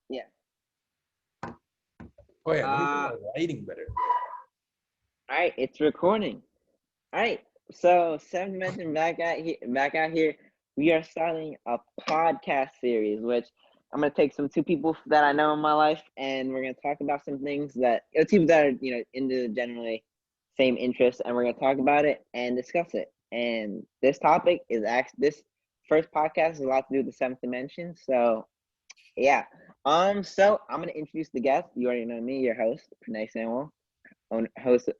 Yeah. Oh yeah, let me get Uh, my lighting better. all right, it's recording. All right, so seventh dimension back out here. We are starting a podcast series, which I'm gonna take two people that I know in my life, and we're gonna talk about some things that people that are into the generally same interests, and we're gonna talk about it and discuss it. And this topic is actually this first podcast is a lot to do with the seventh dimension. So yeah, so I'm gonna introduce the guest. You already know me, your host, Pranay Samuel, host,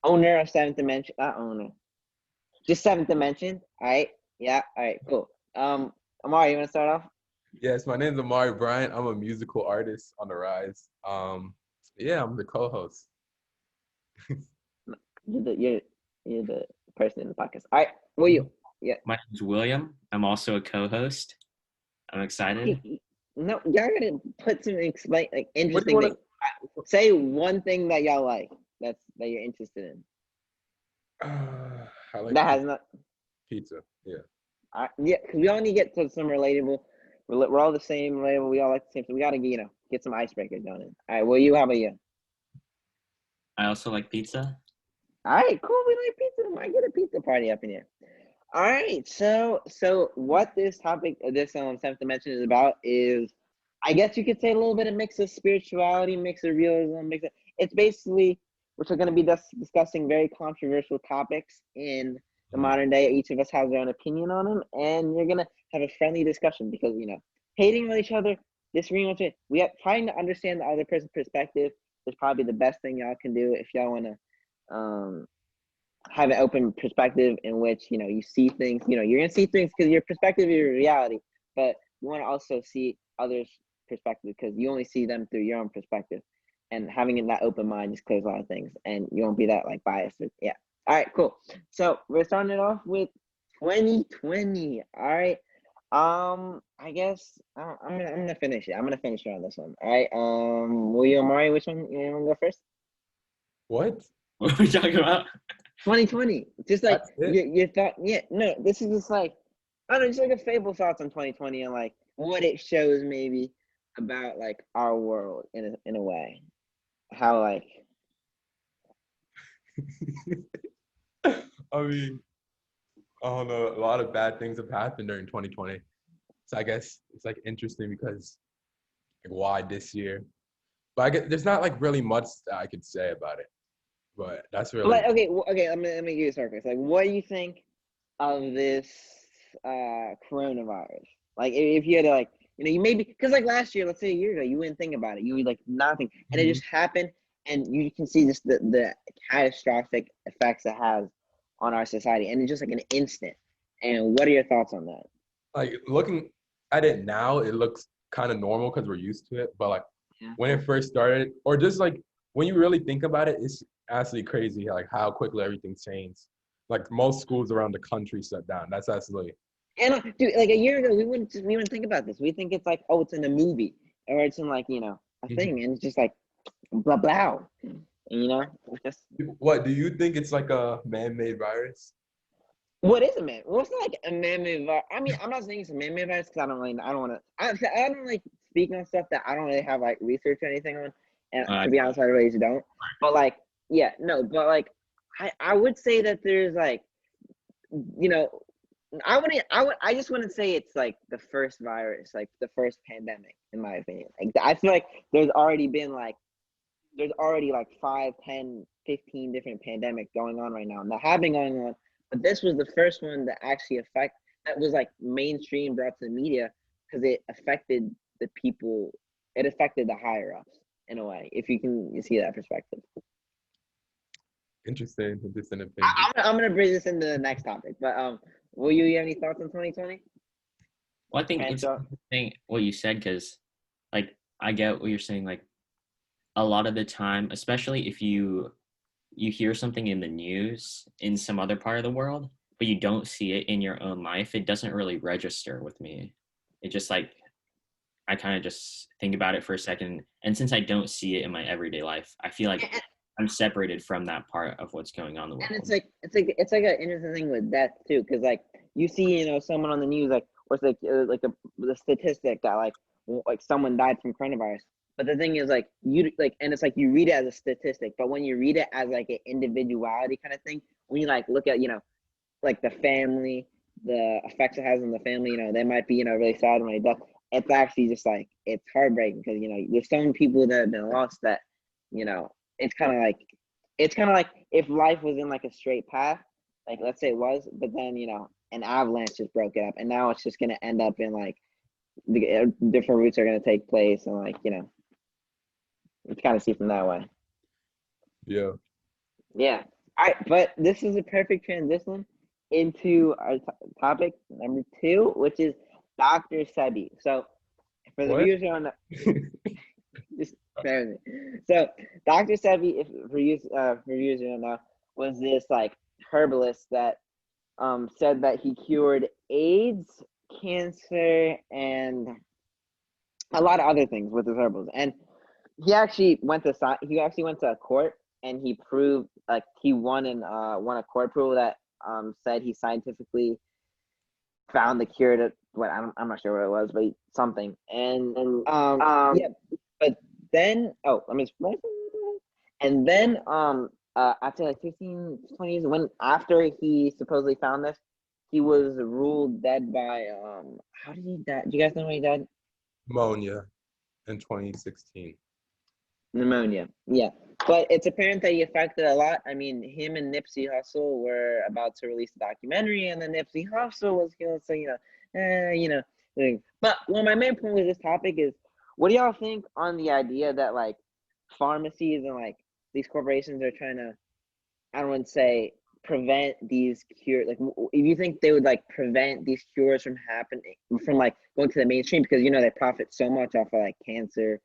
owner of seventh dimension, not owner, just seventh dimension. All right, yeah, all right, cool. Amari, you wanna start off? Yes, my name is Amari Bryant. I'm a musical artist on the rise. Yeah, I'm the co-host. You're the person in the podcast. All right, well you, yeah. My name's William. I'm also a co-host. I'm excited. No, y'all gotta put some explain like What do you interesting want thing. Say one thing that y'all like. That you're interested in. I like That has not. pizza. Yeah. Yeah, because we all need to get to some relatable. We're all the same relatable. We all like the same. So we gotta get some icebreakers going. All right, well you, how about you? I also like pizza. All right, cool. We like pizza. We might get a pizza party up in here. All right, so what this topic, this seventh dimension is about is, I guess you could say a little bit of mix of spirituality, mix of realism, it's basically we're going to be discussing very controversial topics in the modern day. Each of us has their own opinion on them, and you're gonna have a friendly discussion because hating on each other, disagreeing with it, trying to understand the other person's perspective is probably the best thing y'all can do if y'all want to have an open perspective in which you see things. You're gonna see things because your perspective is your reality, but you want to also see others' perspective because you only see them through your own perspective. And having that open mind just clears a lot of things, and you won't be that biased. Yeah. All right. Cool. So we're starting it off with 2020. All right. I guess I'm gonna finish it. I'm gonna finish it on this one. All right. William, Amari, which one you want to go first? What? What are we talking about? 2020. Just like your thought. Yeah. No. This is just like, I don't know, just like a fable thoughts on 2020 and like what it shows maybe about like our world in a way. How like I mean, I don't know. A lot of bad things have happened during 2020. So I guess it's like interesting because like why this year? But I guess there's not like really much that I could say about it. But that's really okay. Let me give you a start first. Like, what do you think of this coronavirus? Like, if you had to like, you maybe because like last year, let's say a year ago, you wouldn't think about it. You would like nothing, and it just happened, and you can see just the catastrophic effects it has on our society, and it's just like an instant. And what are your thoughts on that? like looking at it now, it looks kind of normal because we're used to it. But like when it first started, or just like when you really think about it, it's absolutely crazy like how quickly everything changed. Like most schools around the country shut down. That's absolutely. And dude, like a year ago, we wouldn't think about this. We think it's like, oh, it's in a movie or it's in like a thing, and it's just like blah blah. And, just What do you think? It's like a man-made virus? what is a man? Well, it's not like a man-made virus. I mean, I'm not saying it's a man-made virus because I don't want to. I don't like speaking on stuff that I don't really have like research or anything on. And to be honest, I really don't. But like, yeah, no, but like, I would say that there's like, I just wouldn't say it's like the first virus, like the first pandemic, in my opinion. Like I feel like there's already like 5, 10, 15 different pandemics going on right now, and that have been going on. But this was the first one that actually that was like mainstream, brought to the media because it affected the people. It affected the higher ups in a way, if you can see that perspective. Interesting opinion. I'm gonna bring this into the next topic, but will you have any thoughts on 2020? Well, I think it's interesting what you said because, like, I get what you're saying. Like, a lot of the time, especially if you hear something in the news in some other part of the world, but you don't see it in your own life, it doesn't really register with me. It just like, I kind of just think about it for a second, and since I don't see it in my everyday life, I feel like I'm separated from that part of what's going on in the world. And it's like an interesting thing with death too, because like you see, someone on the news, like, or it's like the statistic that like like someone died from coronavirus. But the thing is, like, and it's like you read it as a statistic, but when you read it as like an individuality kind of thing, when you like look at, like the family, the effects it has on the family, they might be, really sad when they die. It's actually just like, it's heartbreaking because, there's so many people that have been lost that, it's kind of like if life was in like a straight path, like let's say it was, but then, an avalanche just broke it up, and now it's just going to end up in like the different routes are going to take place, and like, it's kind of see from that way. Yeah. Yeah. All right, but this is a perfect transition into our topic number 2, which is DR.SEBI. So for the viewers who don't know, just bear with me. So DR.SEBI, if for viewers who don't know, was this like herbalist that said that he cured AIDS, cancer, and a lot of other things with his herbals. And he actually went to a court, and he proved, like, he won a court approval that said he scientifically found the cure to what I'm not sure what it was, but something. And yeah, but then let me explain. And then after like 15, 20 years, after he supposedly found this, he was ruled dead by how did he die? Do you guys know when he died? Pneumonia in 2016. Pneumonia, yeah. But it's apparent that he affected a lot. I mean, him and Nipsey Hussle were about to release a documentary, and then Nipsey Hussle was killed. So But my main point with this topic is, what do y'all think on the idea that like pharmacies and like these corporations are trying to, I don't want to say prevent these cures? Like, if you think they would like prevent these cures from happening, from like going to the mainstream, because they profit so much off of like cancer,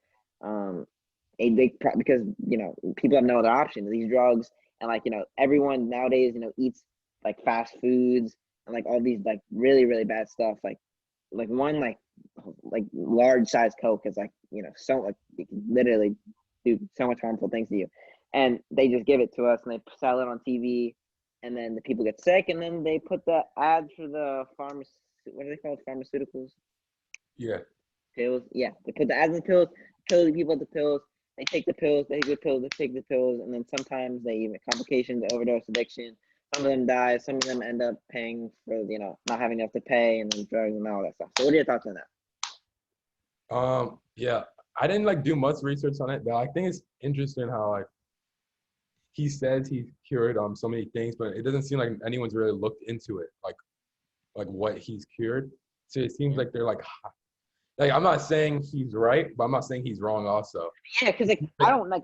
because people have no other option. These drugs, and like everyone nowadays eats like fast foods and like all these like really really bad stuff. Like one like large size Coke is like so like it can literally do so much harmful things to you, and they just give it to us and they sell it on TV, and then the people get sick, and then they put the ads for the what are they called, pharmaceuticals? Yeah. Pills. Yeah, they put the ads in the pills, kill the people with the pills. They take the pills, they take the pills, they take the pills, and then sometimes they even complications, overdose, addiction. Some of them die. Some of them end up paying for not having enough to pay, and then drugs and all that stuff. So what are your thoughts on that? Yeah, I didn't like do much research on it, but I think it's interesting how like he says he cured so many things, but it doesn't seem like anyone's really looked into it, like what he's cured. So it seems like they're like I'm not saying he's right, but I'm not saying he's wrong also. Yeah, because like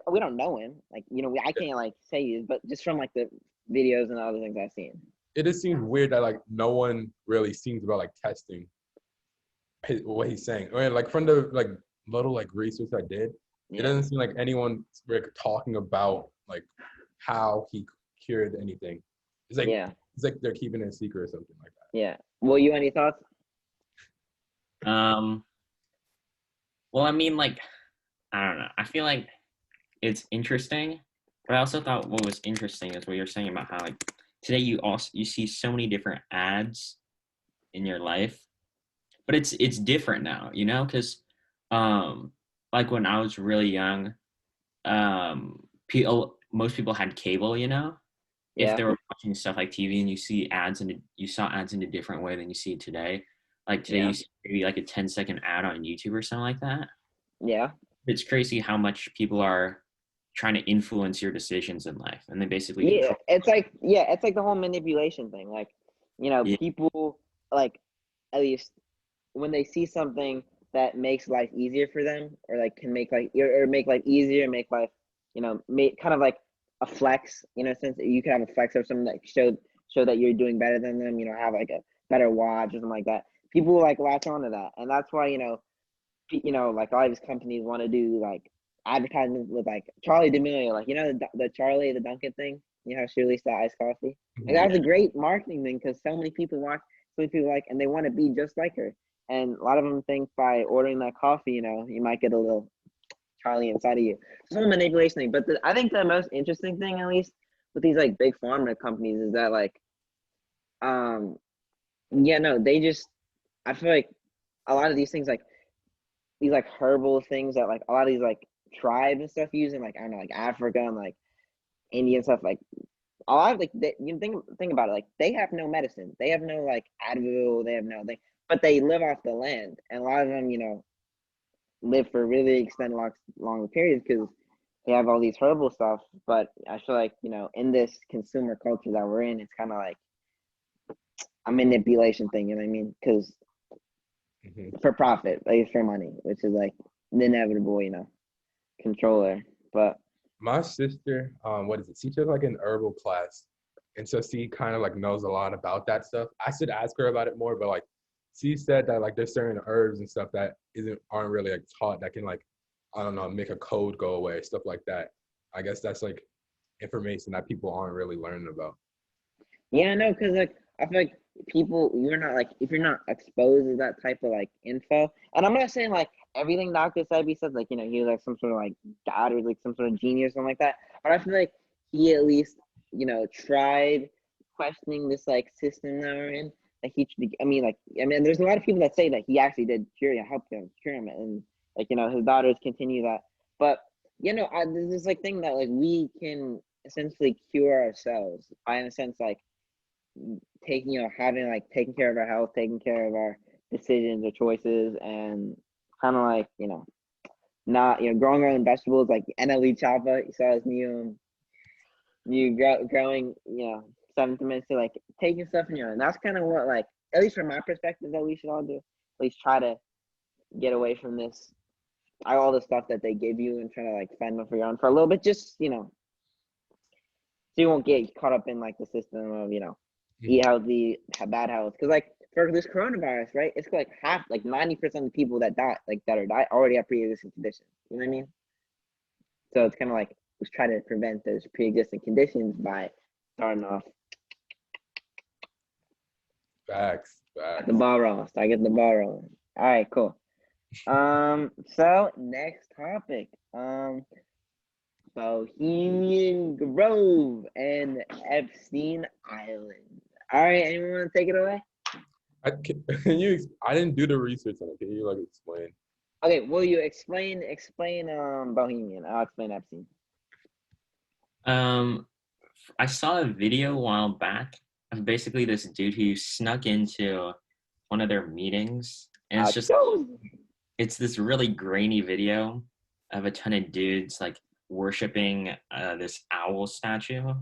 we don't know him. Like I can't like say it, but just from like the videos and other things I've seen. It just seems weird that like no one really seems about like testing what he's saying. Or like from the like little like research I did, it doesn't seem like anyone's like talking about like how he cured anything. It's like it's like they're keeping it a secret or something like that. Yeah. Well, you any thoughts? Well, I mean, like, I don't know. I feel like it's interesting, but I also thought what was interesting is what you're saying about how like today you see so many different ads in your life, but it's different now, because like when I was really young, most people had cable, if they were watching stuff like TV, and you saw ads in a different way than you see it today. Like today, you see maybe like a 10-second ad on YouTube or something like that. Yeah. It's crazy how much people are trying to influence your decisions in life, and they basically it's like the whole manipulation thing. Like, people like, at least when they see something that makes life easier for them, or like can make like or make life easier, make life make kind of like a flex, since you can have a flex or something that show that you're doing better than them, have like a better watch or something like that. People like latch onto that, and that's why like a lot of these companies want to do like advertisements with like Charlie D'Amelio, like the Charlie the Dunkin' thing. How she released that iced coffee. Like, that was a great marketing thing because so many people watch, so many people like, and they want to be just like her. And a lot of them think by ordering that coffee, you might get a little Charlie inside of you. It's a manipulation thing. But I think the most interesting thing, at least with these like big pharma companies, is that like, they just, I feel like a lot of these things, like these like herbal things that like a lot of these like tribes and stuff use in like I don't know like Africa and like India and stuff like a lot of like you think about it like they have no medicine, they have no like Advil, they have no thing, but they live off the land, and a lot of them live for really extended long periods because they have all these herbal stuff. But I feel like in this consumer culture that we're in, it's kind of like a manipulation thing, you know what I mean? Because for profit, like for money, which is like the inevitable, controller. But my sister, what is it? She took like an herbal class, and so she kind of like knows a lot about that stuff. I should ask her about it more, but like she said that like there's certain herbs and stuff that aren't really like taught that can like I don't know make a cold go away, stuff like that. I guess that's like information that people aren't really learning about. Yeah, no, because like I feel like people, you're not like if you're not exposed to that type of like info, and I'm not saying like everything DR.SEBI says, like he's like some sort of like god or like some sort of genius or something like that. But I feel like he at least tried questioning this like system that we're in. Like there's a lot of people that say that he actually did help him cure him, and like his daughters continue that. But there's this like thing that like we can essentially cure ourselves by, in a sense, like taking taking care of our health, taking care of our decisions or choices, and kind of like not growing our own vegetables like NLE Chapa. You saw his growing supplements to like taking stuff in your own. That's kind of what like at least from my perspective that we should all do. At least try to get away from this all the stuff that they give you and try to like fend for your own for a little bit, just so you won't get caught up in like the system of eat healthy, have bad health. Because like for this coronavirus, right? It's like 90% of the people that die already have pre-existing conditions. You know what I mean? So it's kind of like let's try to prevent those pre-existing conditions by starting off. Facts. Get the ball rolling. Start getting the ball rolling. All right, cool. So next topic. Bohemian Grove and Epstein Island. All right, anyone want to take it away? I didn't do the research on it. Can you like explain? Okay, will you explain Bohemian? I'll explain Epstein. I saw a video a while back of basically this dude who snuck into one of their meetings, and it's this really grainy video of a ton of dudes like worshiping this owl statue.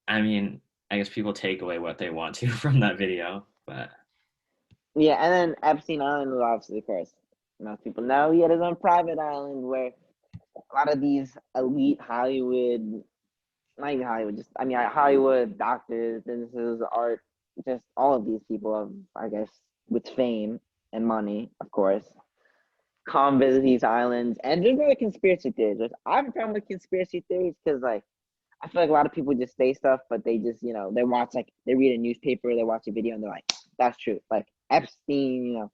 I mean, I guess people take away what they want to from that video, but yeah. And then Epstein Island was obviously, of course, most people know he had his own private island where a lot of these elite Hollywood, not even Hollywood, just Hollywood doctors, businesses, art, just all of these people of, I guess, with fame and money, of course, come visit these islands. And there's other conspiracy theories. I have a problem with conspiracy theories because, like, I feel like a lot of people just say stuff, but they just, they watch, like, they read a newspaper, they watch a video, and they're like, that's true. Like, Epstein,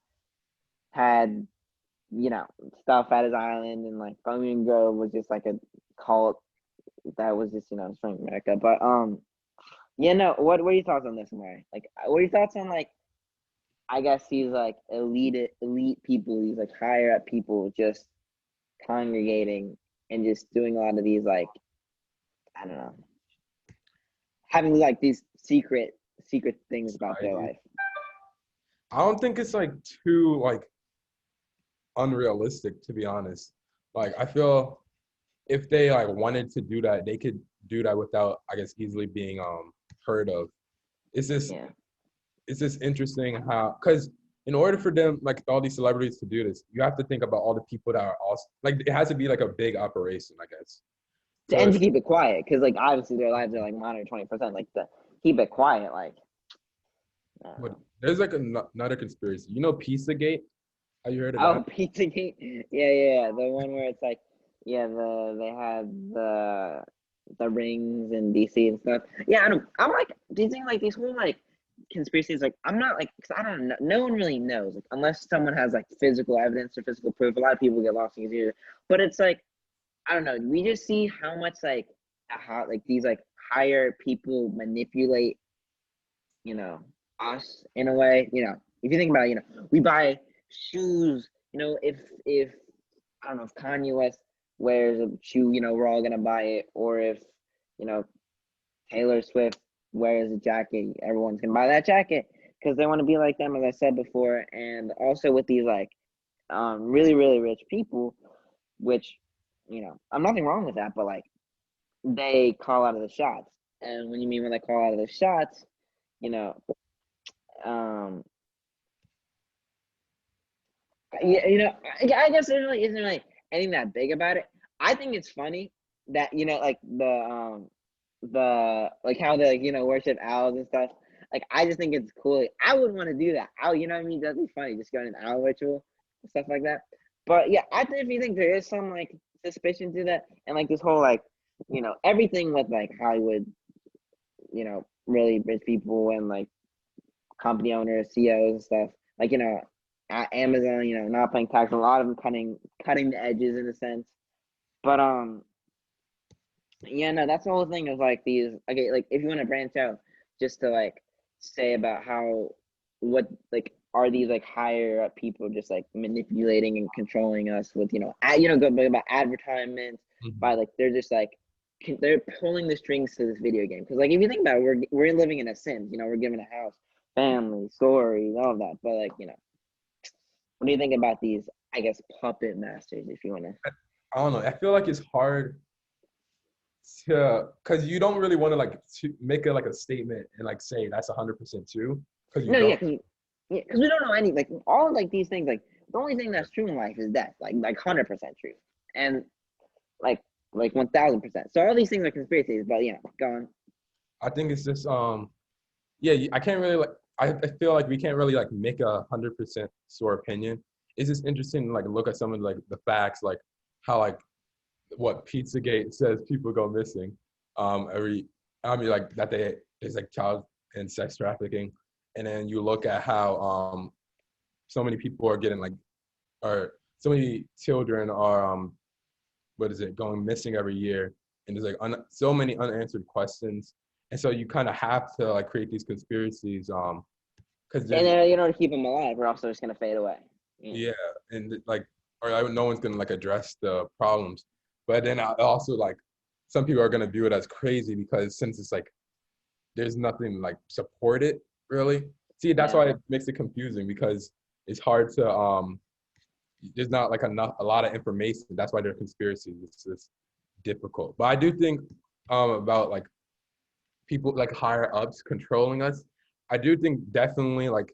had, stuff at his island, and, like, Bohemian Grove was just, like, a cult that was just, from America. But, what are your thoughts on this, Amari? Like, what are your thoughts on, like, I guess these, like, elite people, these, like, higher up people just congregating and just doing a lot of these, like, I don't know, having, like, these secret things about their life? I don't think it's, like, too, like, unrealistic, to be honest. Like, I feel if they, like, wanted to do that, they could do that without, I guess, easily being heard of. It's just interesting how, because in order for them, like all these celebrities to do this, you have to think about all the people that are also, like, it has to be like a big operation, I guess. So, and to keep it quiet, because, like, obviously their lives are, like, monitored 20%, like, to keep it quiet, like. But there's, like, another conspiracy. You know Pizzagate? Have you heard of that? Oh, Pizzagate? Yeah. The one where it's like, yeah, they had the rings in DC and stuff. Yeah, I'm like, do you think, like, these whole, like, conspiracies, like, I'm not, like, because I don't know, no one really knows, like, unless someone has, like, physical evidence or physical proof. A lot of people get lost in these, but it's like, I don't know, we just see how much, like, how, like, these, like, higher people manipulate, us in a way. If you think about it, we buy shoes, if I don't know if Kanye West wears a shoe, we're all gonna buy it, or if you know Taylor Swift wears a jacket, everyone's gonna buy that jacket because they want to be like them, as I said before. And also with these like really really rich people, which I'm nothing wrong with that, but like they call out of the shots. And when they call out of the shots, um, I guess there really isn't really anything that big about it. I think it's funny that like the like how they like worship owls and stuff. Like I just think it's cool. Like, I would want to do that. You know what I mean? That'd be funny, just going an owl ritual and stuff like that. But yeah, I definitely think there is some like suspicion to that, and like this whole like everything with like Hollywood, really rich people and like company owners, CEOs and stuff. Like at Amazon, not paying tax. A lot of them cutting the edges in a sense. But yeah, no, that's the whole thing of like these. Okay, like if you want to branch out, just to like say about what like are these like higher up people just like manipulating and controlling us with go about advertisements by like they're just like they're pulling the strings to this video game, because like if you think about it, we're living in a Sims, we're given a house, family, stories, all of that. But like what do you think about these, I guess, puppet masters, if you want to? I don't know. I feel like it's hard because you don't really want to like to make it like a statement and like say that's 100% true. Because we don't know any like all of like these things. Like the only thing that's true in life is death, like 100% true, and like 1000%. So all these things are conspiracies, but go on. I think it's just I can't really like. I feel like we can't really like make 100% sure opinion. It's just interesting to like look at some of like the facts, like how like what Pizzagate says people go missing like that there's like child and sex trafficking, and then you look at how so many people are getting like, or so many children are going missing every year, and there's like so many unanswered questions, and so you kind of have to like create these conspiracies because to keep them alive, or else they're just gonna fade away. Yeah, and like or no one's gonna like address the problems. But then I also like some people are gonna view it as crazy because since it's like there's nothing like support it really. See, that's why it makes it confusing, because it's hard to there's not like a lot of information. That's why they're conspiracies. It's just difficult. But I do think about like people like higher ups controlling us. I do think definitely like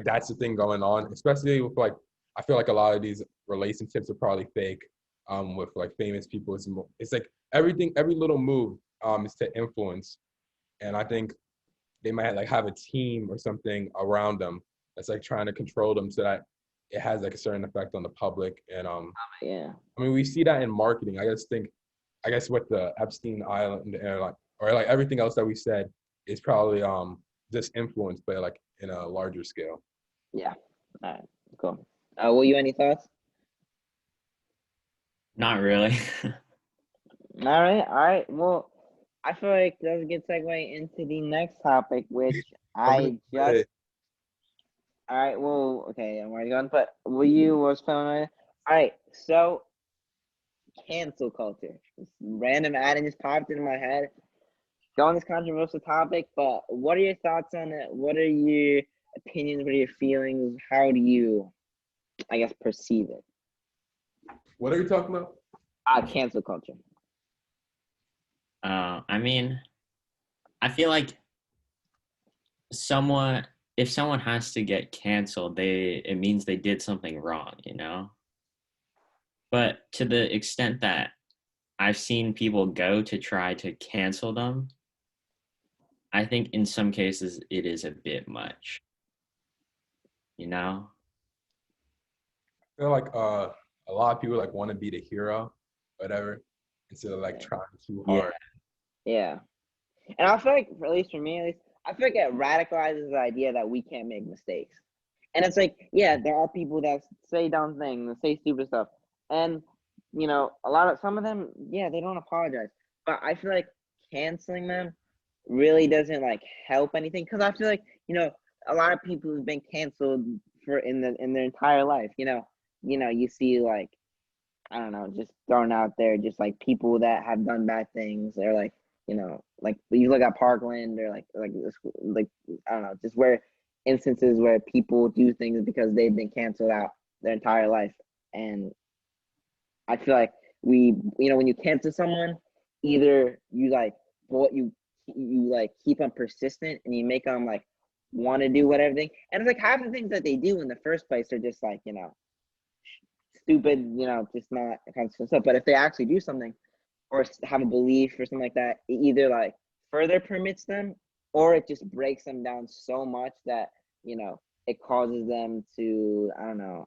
that's the thing going on, especially with like I feel like a lot of these relationships are probably fake with like famous people. It's like every little move is to influence, and I think they might like have a team or something around them that's like trying to control them so that it has like a certain effect on the public. And I mean, we see that in marketing. I guess with the Epstein Island and like everything else that we said is probably just influenced, but like in a larger scale. Yeah. All right. Cool. Will you any thoughts? Not really. All right. Well, I feel like that's a good segue into the next topic, which I just. All right. Well, okay. I'm already going, but was feeling? All right. So, cancel culture. This random adding just popped into my head. Go on this controversial topic, but what are your thoughts on it? What are your opinions? What are your feelings? How do you, I guess, perceive it? What are you talking about? Cancel culture. I mean, I feel like if someone has to get canceled, it means they did something wrong, But to the extent that I've seen people go to try to cancel them, I think in some cases it is a bit much, I feel like a lot of people like want to be the hero, whatever, instead of like trying too hard. Yeah. And I feel like, at least for me, I feel like it radicalizes the idea that we can't make mistakes. And it's like, yeah, there are people that say dumb things, that say stupid stuff. And, some of them, yeah, they don't apologize. But I feel like canceling them really doesn't like help anything. Because I feel like, a lot of people who've been canceled for in their entire life. You see like, I don't know, just thrown out there, just like people that have done bad things, or like, like you look at Parkland, or like I don't know, just where instances where people do things because they've been canceled out their entire life. And I feel like when you cancel someone, either you like what you like keep them persistent and you make them like want to do whatever thing, and it's like half the things that they do in the first place are just like stupid, just not conscious stuff. But if they actually do something or have a belief or something like that, it either like further permits them, or it just breaks them down so much that it causes them to, I don't know,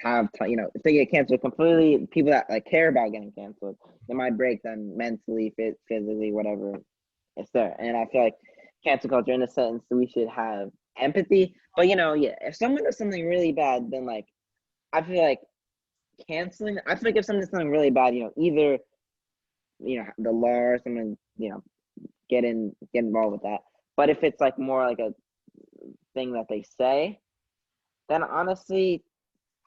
have if they get canceled completely, people that like care about getting canceled, it might break them mentally, physically, whatever it's there. And I feel like cancel culture, in a sense, we should have empathy. But if someone does something really bad, then like I feel like canceling. I feel like if someone does something really bad, either the law or someone get involved with that. But if it's like more like a thing that they say, then honestly,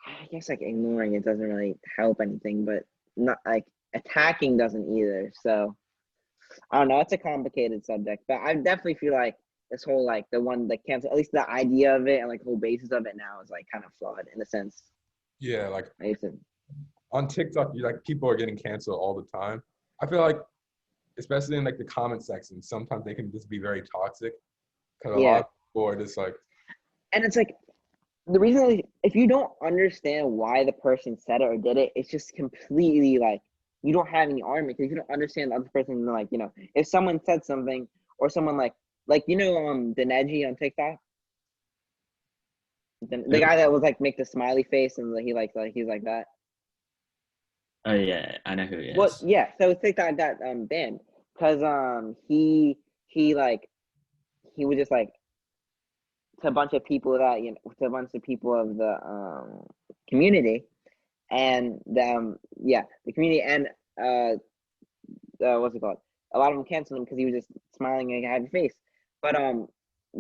I guess like ignoring it doesn't really help anything, but not like attacking doesn't either. So I don't know. It's a complicated subject, but I definitely feel like this whole like the cancel, at least the idea of it and like the whole basis of it now is like kind of flawed in a sense. Yeah, like on TikTok, like people are getting canceled all the time. I feel like, especially in like the comment section, sometimes they can just be very toxic because a lot of people are just like, and it's like the reason, if you don't understand why the person said it or did it, it's just completely like you don't have any argument, because you don't understand the other person. Like if someone said something, or someone like Deneji on TikTok, the guy that was like make the smiley face and he's like that. Oh yeah, I know who he is. Well, yeah. So TikTok got banned because he was just like to a bunch of people that to a bunch of people of the community, and the community, and what's it called? A lot of them canceled him because he was just smiling and happy face. But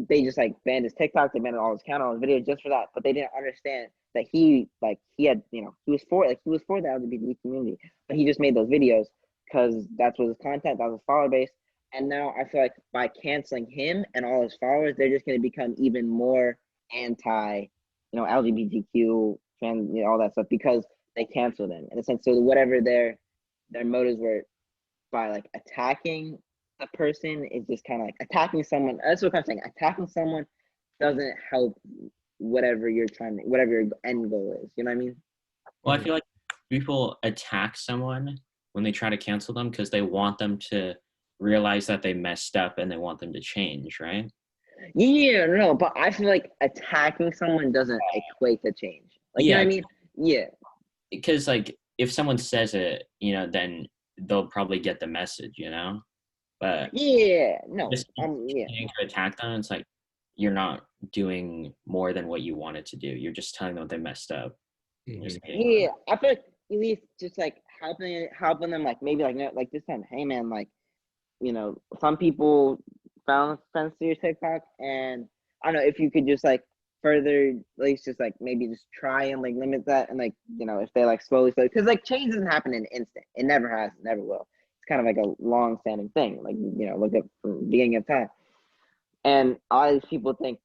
they just like banned his TikTok, they banned all his channel, his videos just for that. But they didn't understand that he had he was for the LGBT community, but he just made those videos because that's what his content, that was his follower base. And now I feel like by canceling him and all his followers, they're just going to become even more anti, LGBTQ, trans, all that stuff, because they canceled him in a sense. So whatever their motives were by like attacking the person is just kind of like attacking someone. That's what I'm saying. Attacking someone doesn't help whatever your end goal is. You know what I mean? Well, I feel like people attack someone when they try to cancel them because they want them to realize that they messed up and they want them to change, right? Yeah, no, but I feel like attacking someone doesn't equate to change. Like, you know what I mean? Yeah. Because like if someone says it, then they'll probably get the message, But just to attack them, it's like you're not doing more than what you wanted to do. You're just telling them they messed up. Yeah, I feel like at least just like helping them, like maybe like this time, hey man, like some people found friends to your TikTok, and I don't know if you could just like further, at least just like maybe just try and like limit that, and like if they like slowly, because like change doesn't happen in an instant. It never has, never will. It's kind of like a long-standing thing. Like look at from the beginning of time, and all these people think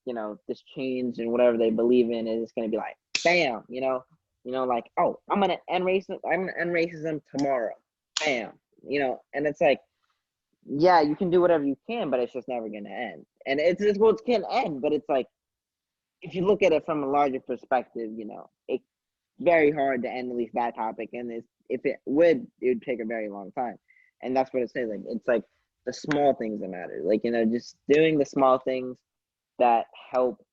this change and whatever they believe in is going to be like bam, like, oh, I'm gonna end racism tomorrow, bam, and it's like, yeah, you can do whatever you can, but it's just never gonna end. And it's can end, but it's like, if you look at it from a larger perspective, it's very hard to end at least that topic. And if it would take a very long time. And that's what it says. Like, it's like the small things that matter. Like, just doing the small things that help,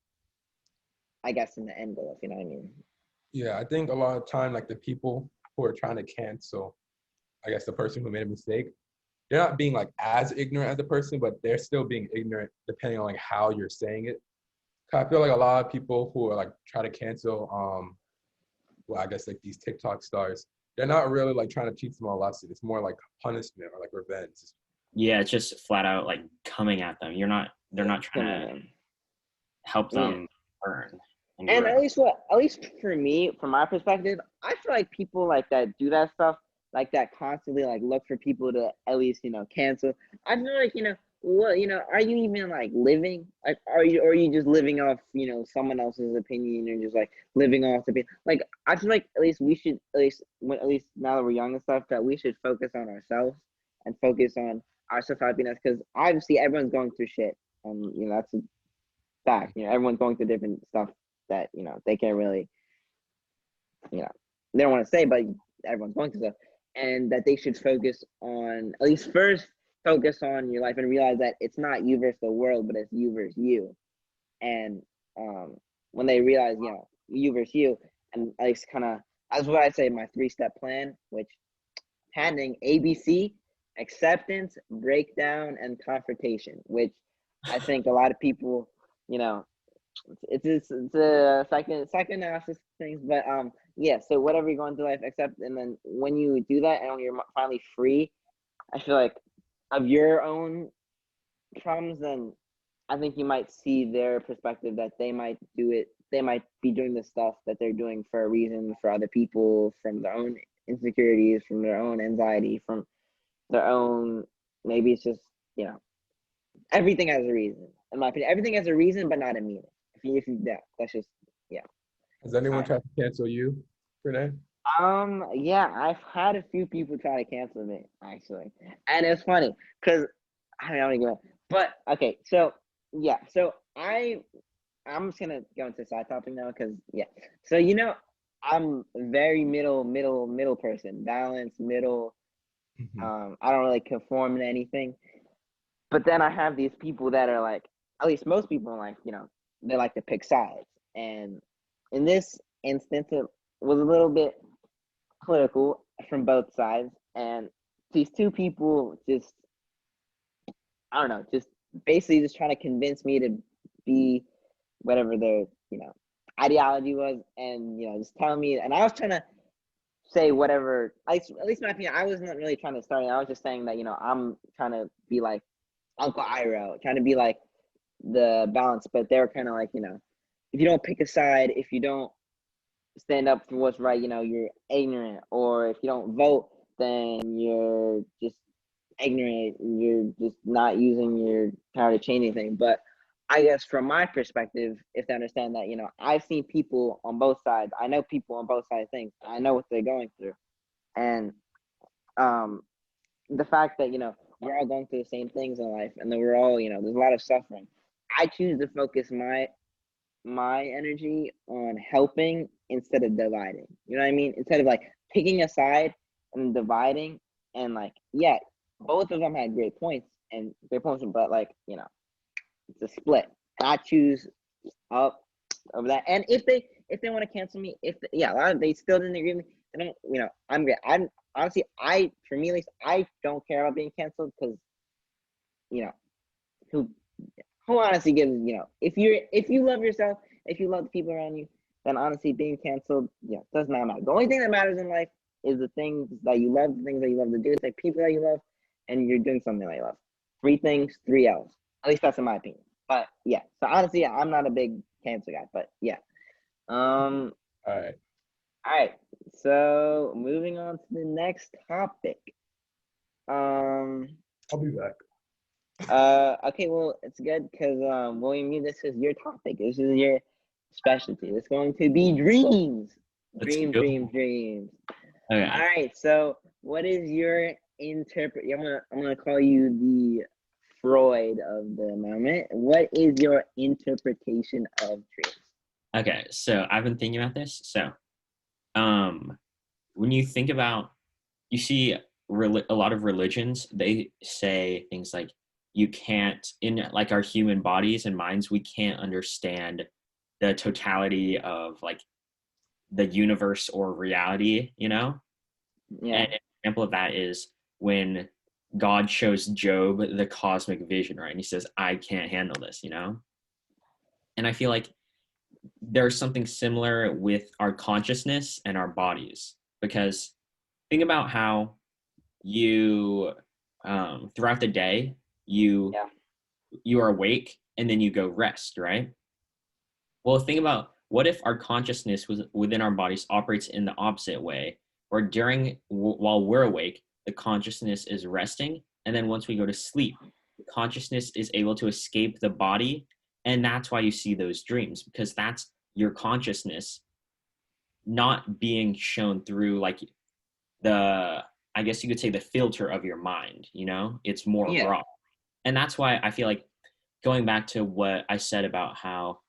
I guess, in the end goal, if you know what I mean. Yeah, I think a lot of time, like the people who are trying to cancel, I guess the person who made a mistake, they're not being like as ignorant as the person, but they're still being ignorant depending on like how you're saying it. I feel like a lot of people who are like try to cancel, I guess like these TikTok stars, they're not really like trying to teach them a lesson. It's more like punishment or like revenge. Yeah, it's just flat out like coming at them. They're not trying to help them learn. and And grow. at least for me, from my perspective, I feel like people like that do that stuff, like that constantly like look for people to at least, cancel. I feel like, what, are you even like living? Like, or are you just living off, someone else's opinion, or just like living off the, like, I feel like at least we should, at least now that we're young and stuff, that we should focus on ourselves and focus on our self happiness, because obviously everyone's going through shit, and that's a fact. Everyone's going through different stuff that they can't really, you know they don't want to say, but everyone's going through stuff, and that they should focus on, at least first, focus on your life and realize that it's not you versus the world, but it's you versus you. And when they realize, you versus you, and at least kind of, that's what I say, my 3-step plan, which handing ABC: acceptance, breakdown, and confrontation, which I think a lot of people, you know it's a psychoanalysis things, but yeah. So whatever you're going through life, accept, and then when you do that, and when you're finally free, I feel like, of your own problems, then I think you might see their perspective, that they might do it. They might be doing the stuff that they're doing for a reason, for other people, from their own insecurities, from their own anxiety, from their own, maybe it's just, everything has a reason. In my opinion, everything has a reason, but not a meaning. Yeah, that's just, yeah. Has anyone tried to cancel you, Renee? Yeah, I've had a few people try to cancel me, actually, and it's funny because I don't know, but okay, so yeah, so I'm just gonna go into side topic now, because yeah, so I'm a very middle person, balanced, middle. I don't really conform to anything, but then I have these people that are like, at least most people in life, they like to pick sides, and in this instance, it was a little bit political from both sides, and these two people just, I don't know, just basically just trying to convince me to be whatever their ideology was, and just telling me, and I was trying to say whatever, at least my opinion. I wasn't really trying to start it. I was just saying that I'm trying to be like Uncle Iroh, trying to be like the balance, but they were kind of like, if you don't pick a side, if you don't stand up for what's right, you're ignorant, or if you don't vote, then you're just ignorant, you're just not using your power to change anything. But I guess from my perspective, if they understand that, I've seen people on both sides, I know people on both sides of things, I know what they're going through, and the fact that we're all going through the same things in life, and that we're all, there's a lot of suffering. I choose to focus my energy on helping instead of dividing. You know what I mean? Instead of like picking a side and dividing, and like, yeah, both of them had great points and great points, but like, it's a split. And I choose up over that. And if they want to cancel me, a lot of they still didn't agree with me, they don't, I'm great. I'm honestly, for me at least, I don't care about being canceled, because who who honestly gives, if you love yourself, if you love the people around you, then honestly being canceled, does not matter. The only thing that matters in life is the things that you love, the things that you love to do, it's like people that you love, and you're doing something that you love. 3 things, 3 L's. At least that's in my opinion. But yeah, so honestly, yeah, I'm not a big cancel guy, but yeah. All right. All right. So moving on to the next topic. I'll be back. Okay, well, it's good because William, this is your topic. This is your specialty. It's going to be dreams. Dreams. Okay. All right. So, what is your I'm gonna call you the Freud of the moment. What is your interpretation of dreams? Okay, so I've been thinking about this. So, when you think about, you see a lot of religions, they say things like, you can't, in like our human bodies and minds, we can't understand the totality of like the universe or reality, Yeah. And an example of that is when God shows Job the cosmic vision, right? And he says, I can't handle this, And I feel like there's something similar with our consciousness and our bodies, because think about how you throughout the day you are awake and then you go rest, right? Well, think about what if our consciousness within our bodies operates in the opposite way, where while we're awake, the consciousness is resting, and then once we go to sleep, the consciousness is able to escape the body, and that's why you see those dreams, because that's your consciousness not being shown through like I guess you could say the filter of your mind, it's more raw. And that's why I feel like, going back to what I said about how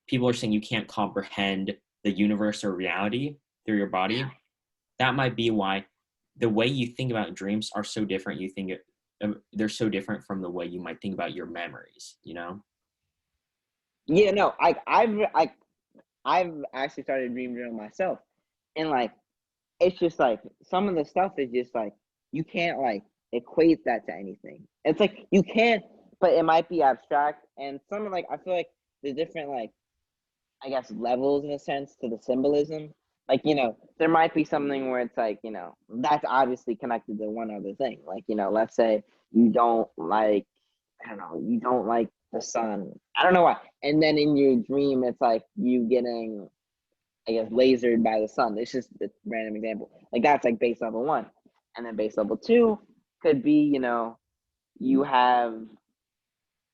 people are saying you can't comprehend the universe or reality through your body. That might be why the way you think about dreams are so different. They're so different from the way you might think about your memories, Yeah, no, I've actually started a dream journal myself, and like, it's just like some of the stuff is just like you can't like equate that to anything. It's like you can't, but it might be abstract, and some of like I feel like there's different like I guess levels in a sense to the symbolism. Like, there might be something where it's like, that's obviously connected to one other thing. Like, let's say you don't like, I don't know, you don't like the sun. I don't know why. And then in your dream, it's like you getting, I guess, lasered by the sun. It's just a random example. Like, that's like base level 1. And then base level 2 could be, you have,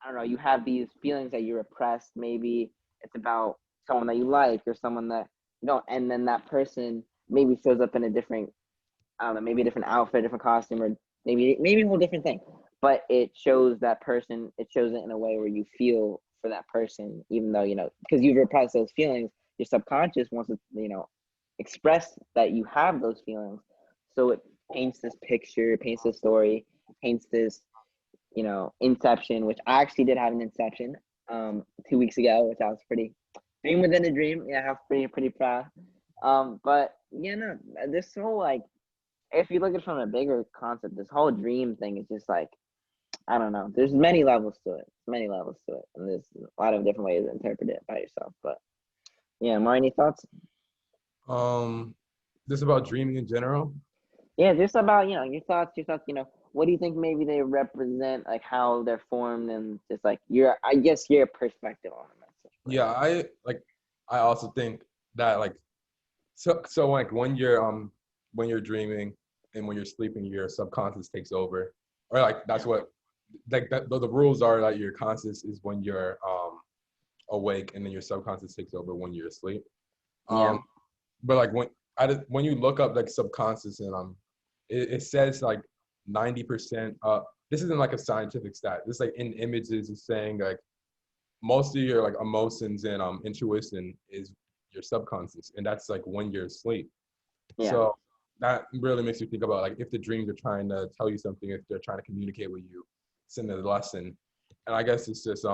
I don't know, you have these feelings that you're repressed. Maybe it's about someone that you like or someone that you don't, and then that person maybe shows up in a different, I don't know, maybe a different outfit, different costume, or maybe a whole different thing. But it shows that person, it shows it in a way where you feel for that person, even though, because you've repressed those feelings, your subconscious wants to, express that you have those feelings. So it paints this picture, paints this story, paints this, inception, which I actually did have an inception 2 weeks ago, which I was pretty dream within a dream. Yeah, I was pretty proud. But no, this whole like, if you look at it from a bigger concept, this whole dream thing is just like, I don't know. There's many levels to it. And there's a lot of different ways to interpret it by yourself. But yeah, Amari, any thoughts? Just about dreaming in general. Yeah, just about your thoughts. What do you think maybe they represent, like how they're formed, and just like your perspective on them. Yeah, I also think that like so like when you're dreaming and when you're sleeping, your subconscious takes over, or like that's what like the rules are that your conscious is when you're awake, and then your subconscious takes over when you're asleep. But like when you look up like subconscious, and it says like 90%. This isn't like a scientific stat. This like in images is saying like most of your like emotions and intuition is your subconscious, and that's like when you're asleep. So that really makes you think about like if the dreams are trying to tell you something, if they're trying to communicate with you, send a lesson. And I guess it's just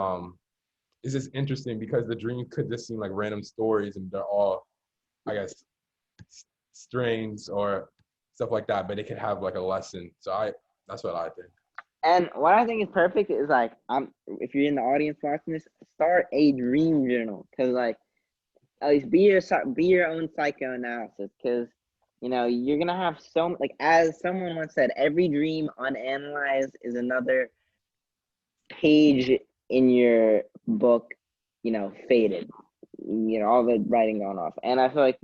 interesting because the dreams could just seem like random stories, and they're all, I guess, strange or stuff like that, but it could have like a lesson. So that's what I think. And what I think is perfect is like, if you're in the audience watching this, start a dream journal, because like at least be your own psychoanalysis, because you're gonna have like as someone once said, every dream unanalyzed is another page in your book, faded, all the writing gone off. And I feel like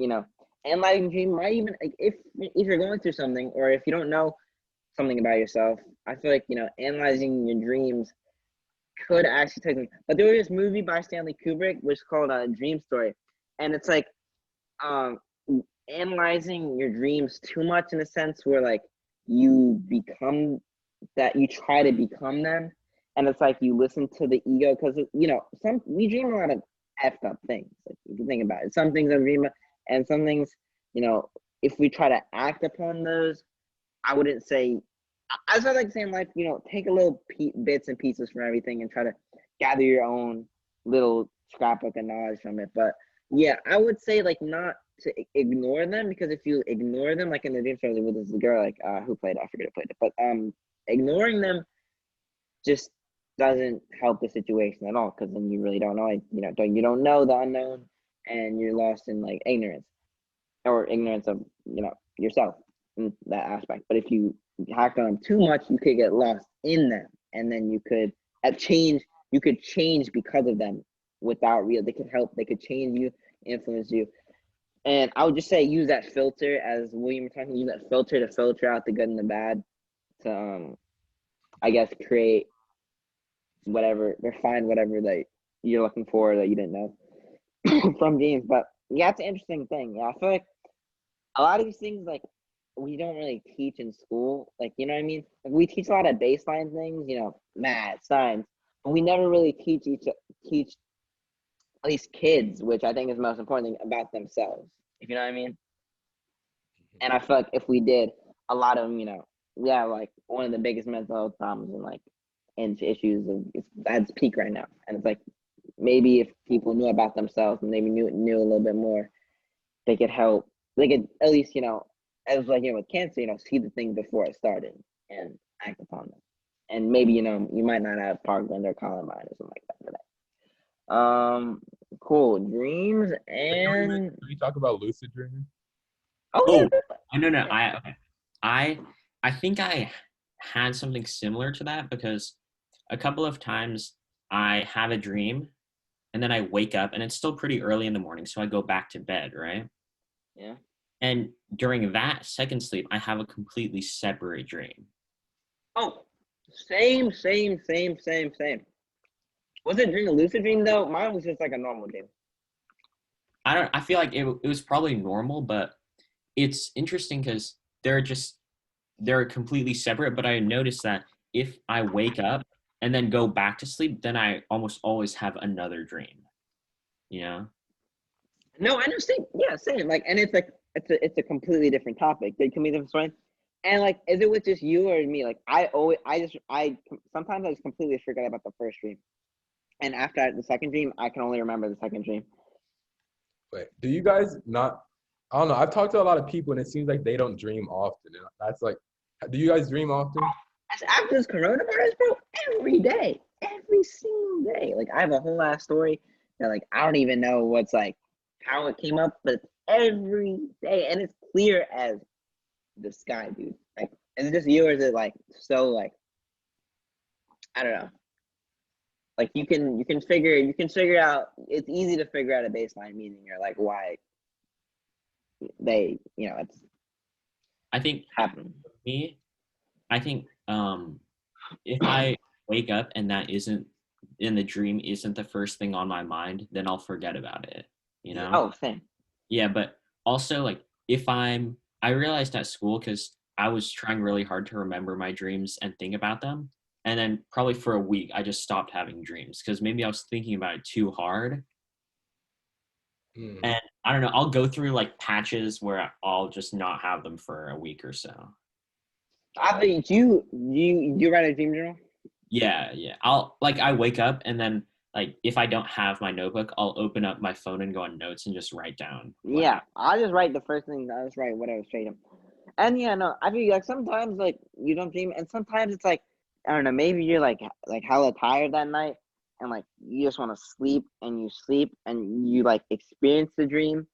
analyzing dream might even, like, if you're going through something, or if you don't know something about yourself, I feel like analyzing your dreams could actually take me. But there was this movie by Stanley Kubrick which is called Dream Story, and it's like analyzing your dreams too much, in a sense where like you try to become them, and it's like you listen to the ego, because we dream a lot of effed up things. Like, if you think about it, some things are dream, and some things, if we try to act upon those, I wouldn't say, I feel like saying like, take a little bits and pieces from everything and try to gather your own little scrapbook of knowledge from it. But yeah, I would say like not to ignore them, because if you ignore them, like in the dream story with this girl, like who played it? I forget who played it, but ignoring them just doesn't help the situation at all, because then you really don't know, you don't know the unknown, and you're lost in like ignorance of yourself in that aspect. But if you hack on them too much, you could get lost in them, and then you could change because of them, without real. They could help. They could change you, influence you. And I would just say use that filter, as William was talking. Use that filter to filter out the good and the bad. To I guess create whatever, or find whatever that you're looking for that you didn't know from games. But yeah, it's an interesting thing. Yeah, I feel like a lot of these things, like, we don't really teach in school. Like, you know what I mean? Like, we teach a lot of baseline things, math, science, but we never really teach at least kids, which I think is the most important thing, about themselves. If you know what I mean? And I feel like if we did, a lot of them, we have like one of the biggest mental health problems and issues at its peak right now. And it's like, maybe if people knew about themselves and maybe knew a little bit more, they could help. They could at least, as like, with cancer, see the thing before it started and act upon them. And maybe, you might not have Parkland or Columbine or something like that today. Cool. Dreams and Can we talk about lucid dreaming? Oh, no. I think I had something similar to that, because a couple of times I have a dream and then I wake up and it's still pretty early in the morning, so I go back to bed, right? Yeah. And during that second sleep, I have a completely separate dream. Oh, same. Was it a lucid dream though? Mine was just like a normal dream. I feel like it was probably normal, but it's interesting because they're completely separate. But I noticed that if I wake up and then go back to sleep, then I almost always have another dream. No, I understand. Yeah, same. Like, and it's like it's a completely different topic. They can be different story. And like, is it with just you or me? Like, sometimes I just completely forget about the first dream, and after the second dream, I can only remember the second dream. Wait, do you guys not? I don't know. I've talked to a lot of people, and it seems like they don't dream often. And that's like, do you guys dream often? After this coronavirus, bro, every day, every single day. Like, I have a whole ass story that, like, I don't even know what's like how it came up, but every day, and it's clear as the sky, dude. Like, is it just you, or is it like so like, I don't know. Like, you can figure out. It's easy to figure out a baseline meaning, or like why they, it's. I think happening. Me, I think if I wake up and that isn't in the dream isn't the first thing on my mind, then I'll forget about it. Oh, same. Yeah, but also, like, if I realized at school, because I was trying really hard to remember my dreams and think about them, and then probably for a week I just stopped having dreams because maybe I was thinking about it too hard. And I don't know, I'll go through like patches where I'll just not have them for a week or so. I think you write a dream journal? Yeah. I wake up and then, like, if I don't have my notebook, I'll open up my phone and go on notes and just write down. Yeah, I just write the first thing. I just write whatever straight up. And yeah, no, I feel like sometimes like you don't dream, and sometimes it's like, I don't know, maybe you're like hella tired that night, and like you just want to sleep, and you sleep, and you like experience the dream,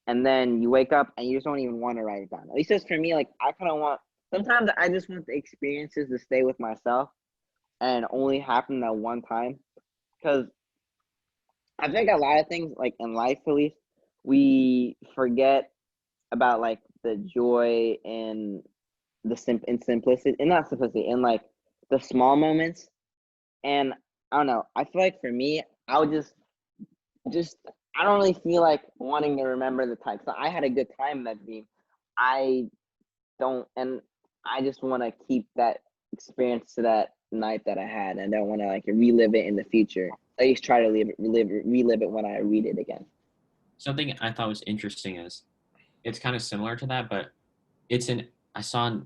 and then you wake up and you just don't even want to write it down. At least just for me, like I kind of want. Sometimes I just want the experiences to stay with myself, and only happen that one time, because I think a lot of things, like in life at least, we forget about like the joy and simplicity, and not simplicity, and like the small moments. And I don't know, I feel like for me, I would just I don't really feel like wanting to remember the time. So I had a good time that dream. I don't, and I just want to keep that experience to that night that I had, and don't want to like relive it in the future. At least try to relive it when I read it again. Something I thought was interesting is it's kind of similar to that, but I saw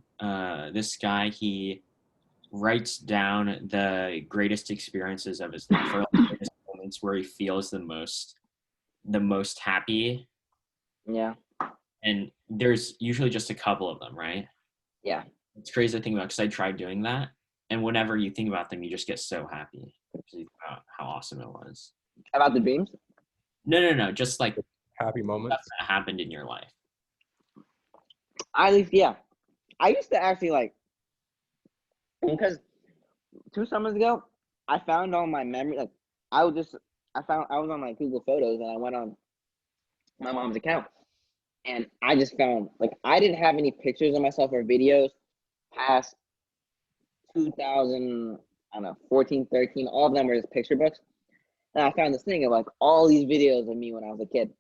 this guy, he writes down the greatest experiences of his life, or like the greatest moments where he feels the most happy. Yeah. And there's usually just a couple of them, right? Yeah. It's crazy to think about, because I tried doing that, and whenever you think about them, you just get so happy because you think about how awesome it was. About the dreams? No, just like happy moments that happened in your life. At least, yeah. I used to actually like, because 2 summers ago, I found all my memories. Like, I would just I was on like Google Photos, and I went on my mom's account, and I just found like I didn't have any pictures of myself or videos past 2000, I don't know, 14, 13. All of them were just picture books. And I found this thing of like all these videos of me when I was a kid.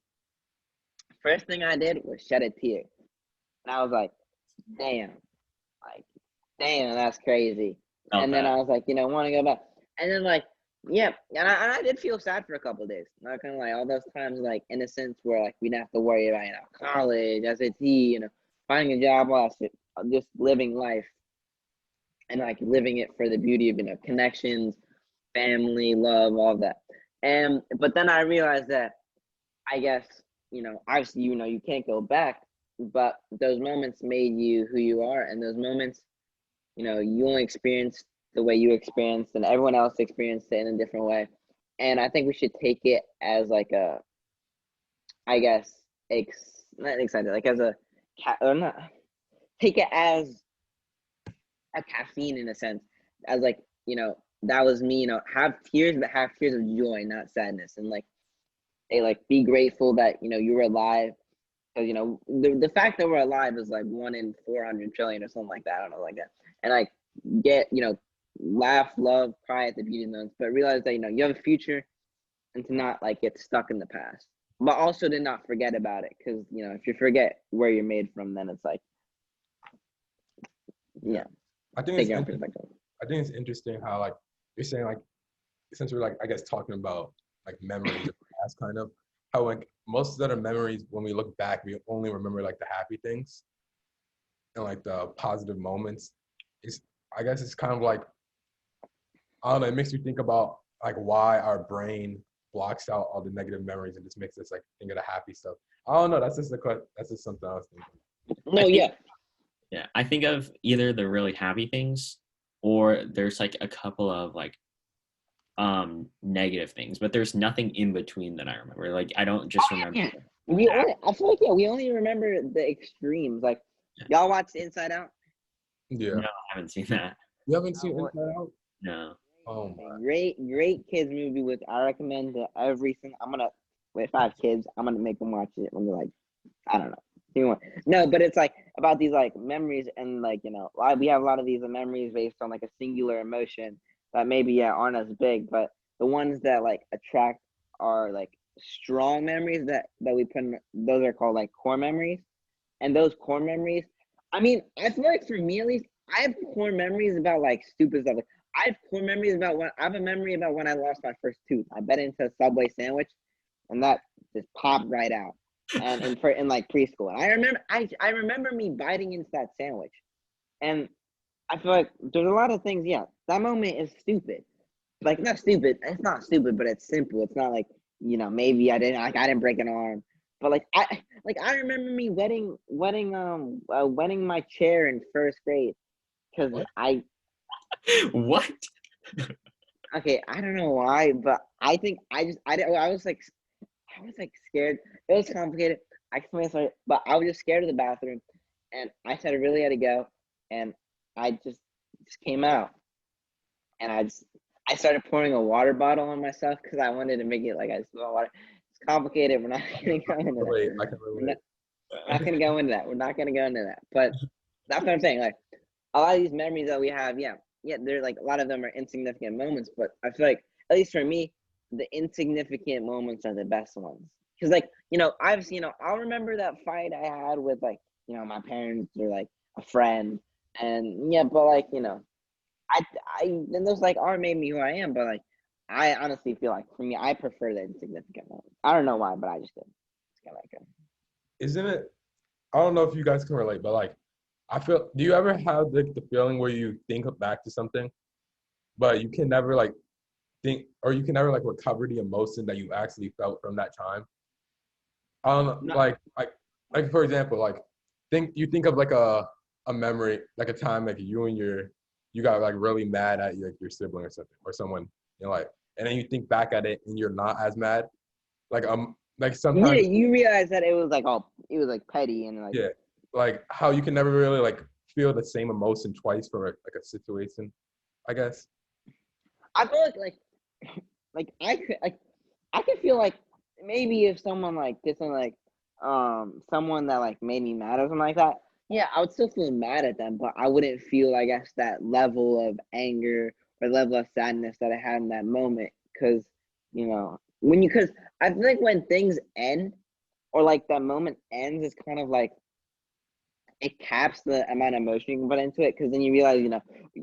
First thing I did was shed a tear. And I was like, damn, that's crazy. And then I was like, want to go back. And then like, yeah, and I did feel sad for a couple of days. Not gonna lie, all those times like innocence where like we didn't have to worry about college, SAT, finding a job, all that shit, just living life, and like living it for the beauty of connections, family, love, all that. And but then I realized that I guess obviously you can't go back, but those moments made you who you are, and those moments you only experienced the way you experienced, and everyone else experienced it in a different way. And I think we should take it as like a, I guess, not excited, like as a or not take it as a caffeine in a sense, as like that was me, have tears, but have tears of joy, not sadness, and like be grateful that you were alive, because the fact that we're alive is like 1 in 400 trillion or something like that. I don't know, like that. And like get laugh, love, cry at the beauty moments, but realize that you have a future, and to not like get stuck in the past, but also to not forget about it, because if you forget where you're made from, then it's like I think it's interesting how like you're saying, like, since we're like, I guess, talking about like memories of the past, kind of how like most of the memories, when we look back, we only remember like the happy things and like the positive moments. I guess it's kind of like, I don't know, it makes me think about like why our brain blocks out all the negative memories and just makes us like think of the happy stuff. I don't know. That's just something I was thinking. No, yeah. I think of either the really happy things, or there's like a couple of like negative things, but there's nothing in between that I remember. Like I don't just remember. Yeah. I feel like we only remember the extremes. Like y'all watched Inside Out? Yeah. No, I haven't seen that. You haven't seen Inside Out? No. Oh my. Great kids movie. With I recommend to every single. If I have kids, I'm gonna make them watch it when they're like, I don't know. No, but it's like about these like memories, and like we have a lot of these memories based on like a singular emotion that maybe aren't as big, but the ones that like attract are like strong memories that we put in, those are called like core memories. And those core memories, I mean, I feel like for me at least, I have core memories about like stupid stuff. Like, I have core memories about I have a memory about when I lost my first tooth. I bit into a Subway sandwich, and that just popped right out. And in like preschool, and I remember me biting into that sandwich, and I feel like there's a lot of things. Yeah, that moment is stupid. Like, not stupid. It's not stupid, but it's simple. It's not like maybe I didn't break an arm, but like I remember me wetting my chair in first grade, because I. What? Okay, I don't know why, but I think I was like scared. It was complicated. I explained it, but I was just scared of the bathroom, and I said I really had to go, and I just came out, and I started pouring a water bottle on myself because I wanted to make it like I smell water. It's complicated. We're not gonna go into that. Wait, I can relate. We're not gonna go into that. We're not gonna go into that. But that's what I'm saying. Like a lot of these memories that we have, they're like a lot of them are insignificant moments, but I feel like at least for me, the insignificant moments are the best ones. Because like I'll remember that fight I had with like my parents or like a friend, and but like and those like are made me who I am, but like I honestly feel like for me, I prefer the insignificant moments. I don't know why, but I just did. It's kind of like Isn't it? I don't know if you guys can relate, but like, do you ever have like the feeling where you think back to something, but you can never like think, or you can never like recover the emotion that you actually felt from that time? I don't know, No. like for example, like think of like a memory, like a time like you got like really mad at your sibling or something, or someone in life, and then you think back at it and you're not as mad. Like sometimes you realize that it was like petty, and like like how you can never really like feel the same emotion twice for like a situation, I guess. I feel like I could I can feel like maybe if someone like did something like someone that like made me mad or something like that, yeah, I would still feel mad at them, but I wouldn't feel, I guess, that level of anger or level of sadness that I had in that moment. Because because I think when things end or like that moment ends, it's kind of like it caps the amount of emotion you can put into it. Because then you realize,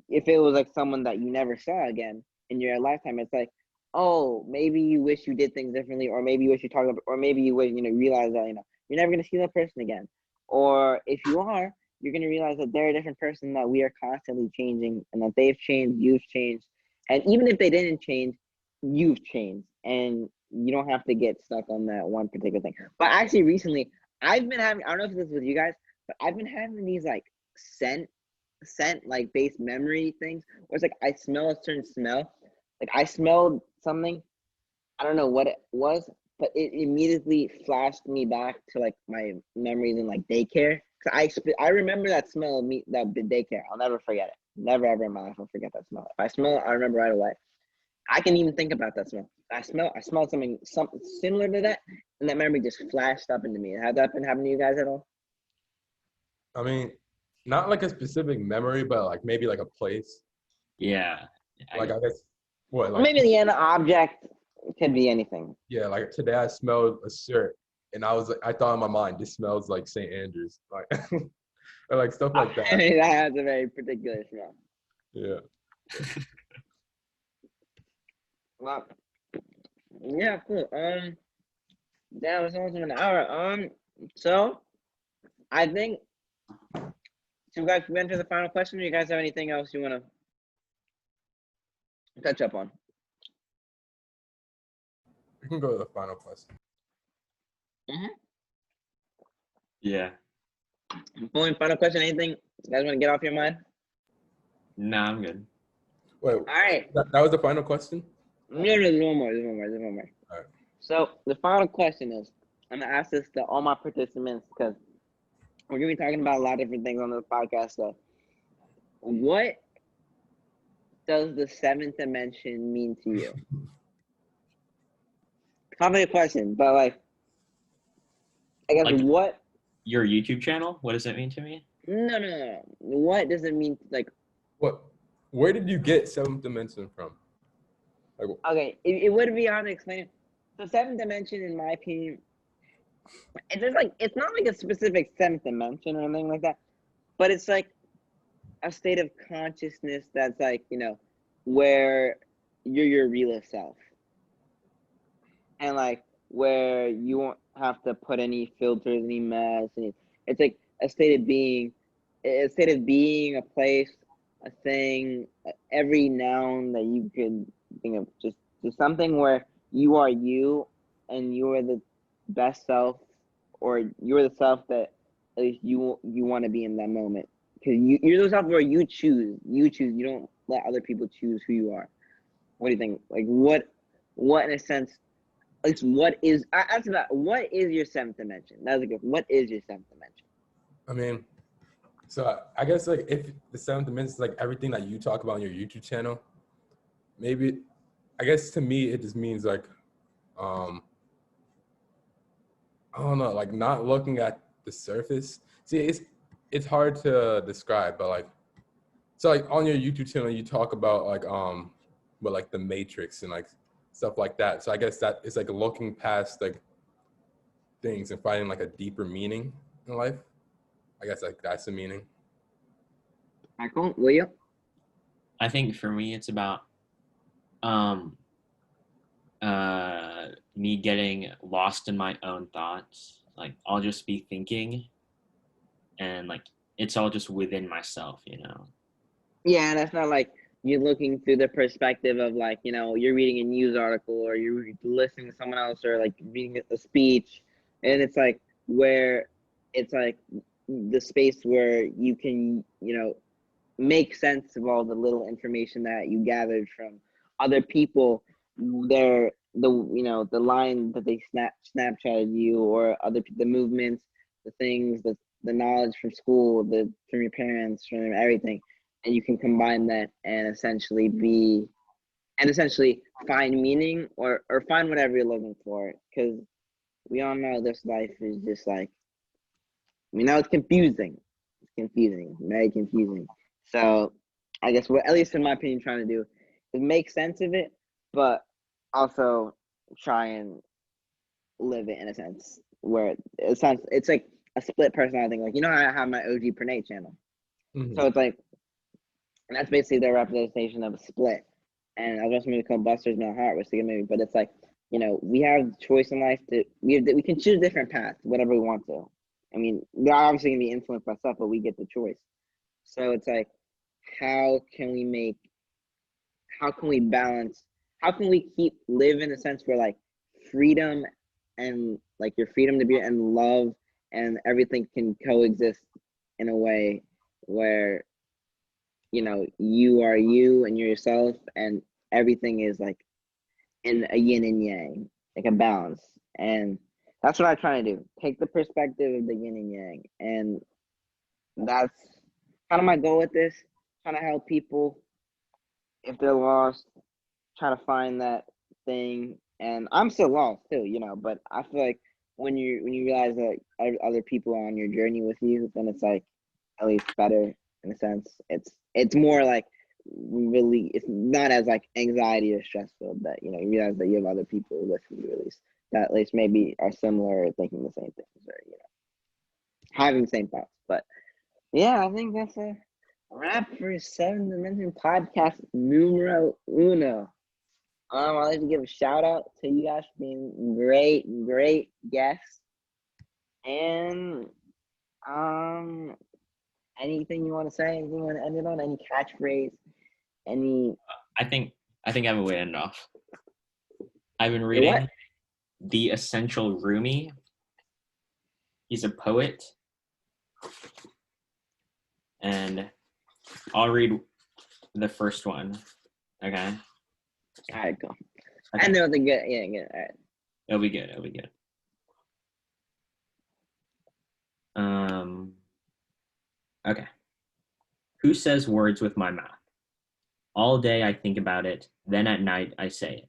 if it was like someone that you never saw again in your lifetime, it's like, oh, maybe you wish you did things differently, or maybe you wish you talked about, or maybe you would, realize that, you're never going to see that person again. Or if you are, you're going to realize that they're a different person, that we are constantly changing, and that they've changed, you've changed. And even if they didn't change, you've changed. And you don't have to get stuck on that one particular thing. But actually, recently, I've been having, I don't know if this is with you guys, but I've been having these like scent like based memory things where it's like I smell a certain smell. Like I smelled something, I don't know what it was, but it immediately flashed me back to like my memories in like daycare. So I remember that smell of me, that daycare. I'll never forget it. Never ever in my life I'll forget that smell. If I smell it, I remember right away. I can even think about that smell. I smelled something similar to that, and that memory just flashed up into me. Has that been happening to you guys at all? I mean, not like a specific memory, but like maybe like a place. Yeah. Like I guess what Or like maybe the object. It could be anything. yeah, like today I smelled a shirt and I was like, I thought in my mind, this smells like St. Andrews, like or like stuff like that. That has a very particular smell. Yeah. Well, yeah, cool. That was almost an hour. So I think, so guys, we went to the final question. Do you guys have anything else you want to touch up on? We can go to the final question. Yeah. Final question. Anything you guys want to get off your mind? No, I'm good. Wait. All right. That was the final question? No, there's one more. All right. So the final question is, I'm gonna ask this to all my participants because we're gonna be talking about a lot of different things on this podcast. So, what does the seventh dimension mean to you? Complicated question, but like, I guess Like what? your YouTube channel? What does that mean to me? No. What does it mean? Like, What? Where did you get seventh dimension from? Like, okay, it would be hard to explain it. The seventh dimension, in my opinion, it's not like a specific seventh dimension or anything like that, but it's like a state of consciousness that's like, where you're your real self, and like where you won't have to put any filters, any mess. It's like a state of being, a place, a thing, every noun that you could think of, just something where you are you, and you are the best self, or you're the self that at least you want to be in that moment, because you're the self where you choose. You don't let other people choose who you are. What do you think? Like what in a sense, at least what is, what is your seventh dimension? That's a good. What is your seventh dimension? I mean, so I guess like if the seventh dimension is like everything that you talk about on your YouTube channel, maybe, I guess to me it just means like, I don't know, like not looking at the surface. See, it's hard to describe, but like, so like on your YouTube channel you talk about like but like the Matrix and like stuff like that. So I guess that is like looking past like things and finding like a deeper meaning in life. I guess like that's the meaning. Michael, will you? I think for me it's about me getting lost in my own thoughts. Like I'll just be thinking and like it's all just within myself, Yeah, that's not like you're looking through the perspective of like, you're reading a news article, or you're listening to someone else, or like reading a speech, and it's like where it's like the space where you can, make sense of all the little information that you gathered from other people, the line that they Snapchatted you, or the movements, the things, the knowledge from school, from your parents, from everything, and you can combine that and essentially be and essentially find meaning or find whatever you're looking for. Because we all know this life is just like, we know it's confusing. It's confusing, very confusing. So I guess what, at least in my opinion, trying to do is make sense of it, but also try and live it in a sense where it sounds, it's like a split personality thing. Like, you know, I have my OG Pranay channel. So it's like, and that's basically their representation of a split. And I was watching a movie called Buster's No Heart, which is a good movie, but it's like, you know, we have choice in life to, we can choose different paths, whatever we want to. I mean, we're obviously gonna be influenced by stuff, but we get the choice. So it's like, how can we balance, how can we live in a sense where like freedom and like your freedom to be and love and everything can coexist in a way where, you know, you are you and you're yourself and everything is like in a yin and yang, like a balance. And that's what I try to do. Take the perspective of the yin and yang. And that's kind of my goal with this. Trying to help people if they're lost, try to find that thing. And I'm still lost too, you know, but I feel like when you realize that other people are on your journey with you, then it's like at least better in a sense. It's more like really, it's not as like anxiety or stressful, that, you know, you realize that you have other people with you at least maybe are similar or thinking the same things, or, you know, having the same thoughts. But yeah, I think that's a wrap for 7 Dimension Podcast numero uno. I'd like to give a shout out to you guys for being great guests. And anything you want to say? Anything you want to end it on? Any catchphrase? Any? I think I have a way to end off. I've been reading The Essential Rumi. He's a poet. And I'll read the first one. Okay. All right, go. Okay. I know the good. Yeah, good. All right. It'll be good. Okay. Who says words with my mouth? All day I think about it, then at night I say it.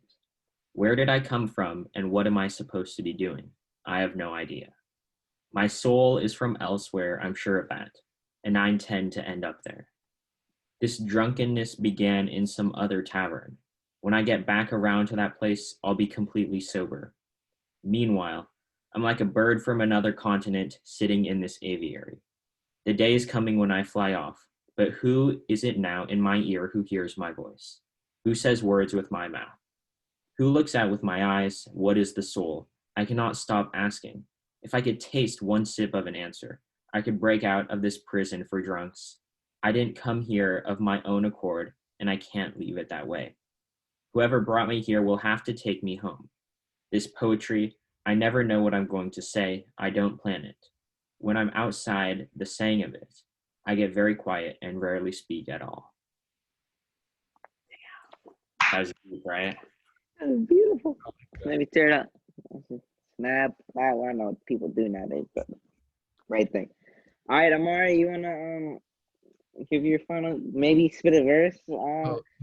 Where did I come from and what am I supposed to be doing? I have no idea. My soul is from elsewhere, I'm sure of that, and I intend to end up there. This drunkenness began in some other tavern. When I get back around to that place, I'll be completely sober. Meanwhile, I'm like a bird from another continent sitting in this aviary. The day is coming when I fly off, but who is it now in my ear who hears my voice? Who says words with my mouth? Who looks out with my eyes? What is the soul? I cannot stop asking. If I could taste one sip of an answer, I could break out of this prison for drunks. I didn't come here of my own accord, and I can't leave it that way. Whoever brought me here will have to take me home. This poetry, I never know what I'm going to say. I don't plan it. When I'm outside the saying of it, I get very quiet and rarely speak at all. That was deep, right? That was beautiful. Let me tear it up. Snap. I don't know what people do nowadays, but great thing. All right, Amari, you wanna give your final, maybe spit a verse? We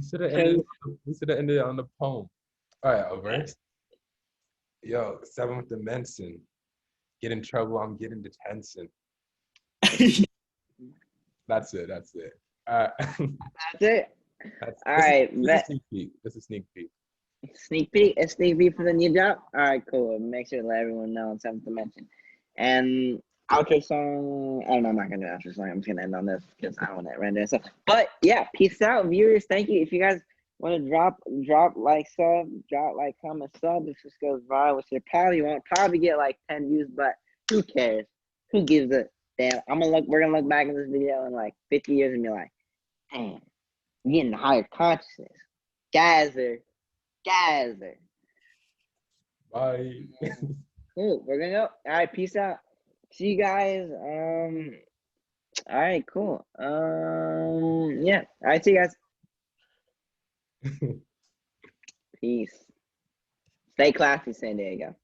should have ended on the poem. All right, a verse. Yo, 7th Dimension. Get in trouble, I'm getting detention. That's it. That's it. All right. That's a sneak peek. Sneak peek. A sneak peek for the new drop. All right, cool. Make sure to let everyone know on 7th Dimension. And outro song. I don't know. I'm not gonna do outro song. I'm just gonna end on this because I don't want to render stuff. But yeah, peace out, viewers. Thank you. If you guys want to drop like, sub, drop like, comment, sub. If this goes viral, which it probably won't. Probably get like 10 views, but who cares? Who gives a damn? We're gonna look back in this video in like 50 years and be like, damn, we getting the higher consciousness. Gazzer. Bye. Cool. We're gonna go. All right. Peace out. See you guys. All right. Cool. Yeah. All right. See you guys. Peace. Stay classy, San Diego.